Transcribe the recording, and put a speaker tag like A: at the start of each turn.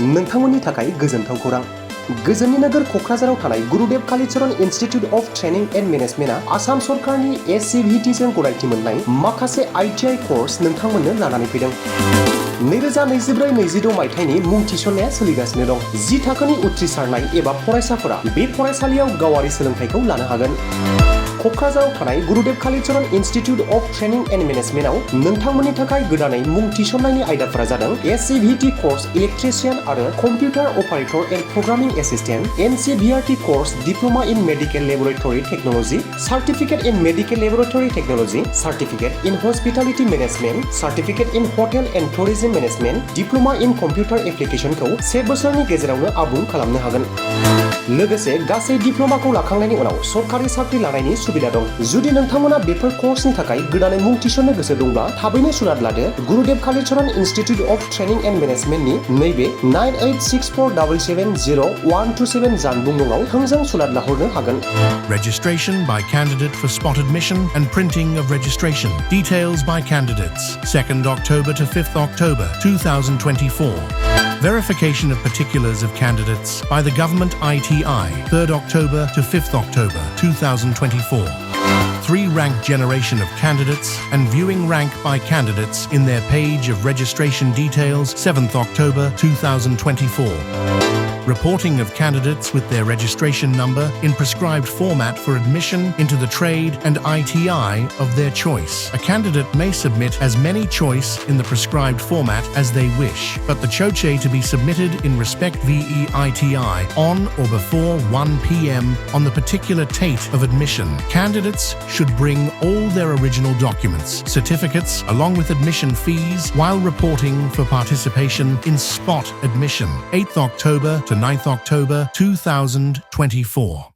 A: नोंथांमोननि थाखाय गोजोनथाव खौरां। गोजोननि नोगोर क'क्राझाराव थानाय Gurudev Kalicharan institute of training and मैनेजमेंटआ आसाम सरकारनि SCVT जों गनायथि मोननाय माखासे ITI कोर्स नोंथांमोननो लानानै फैदों। 2024-26 मायथाइनि मुं थिसननाया सोलिगासिनो दं। 10 थाखोनि उथ्रिसारनाय एबा फरायसाफोरा बे फरायसालियाव गावारि सोलोंथाइखौ लानो हागोन। क'क्राझाराव थानाय Gurudev Kalicharan institute of training and मैनेजमेंटआव नोंथांमोननि थाखाय गोदानै मुं थिसननायनि आयदाफोरा जादों SCVT कोर्स इलेक्ट्रिशियन आरो computer operator and programming assistant, NCVRT course diploma in medical laboratory technology, certificate in medical laboratory technology, certificate in hospitality management, certificate in hotel and tourism management, diploma in computer एप्लिकेशनखौ 1 बोसोरनि गेजेरावनो आबुं खालामनो हागोन। लोगोसे गासै डिप्लोमाखौ लाखांनायनि उनाव सरकारि साख्रि लानायनि सुबिदा दं। जुदि नोंथांमोना बेफोर कोर्सनि थाखाय गोदानै मुं थिसननो गोसो दंब्ला थाबैनो सुलाद लादो। Gurudev Kalicharan institute of training and मैनेजमेंटनि नैबे 9864770127 जानबुं नङाव थोंजों सुलाद लाहरनो हागोन।
B: Registration by candidate for spot admission and printing of registration. Details by candidates. 2nd October to 5th October 2024. Verification of particulars of candidates by the Government ITI, 3rd October to 5th October 2024. 3 rank generation of candidates and viewing rank by candidates in their page of registration details, 7th October 2024. Reporting of candidates with their registration number in prescribed format for admission into the trade and ITI of their choice. A candidate may submit as many choice in the prescribed format as they wish, but the choice to be submitted in respect VEITI on or before 1 p.m. on the particular date of admission. Candidates should bring all their original documents, certificates along with admission fees while reporting for participation in spot admission. 8th October to 9th October 2024.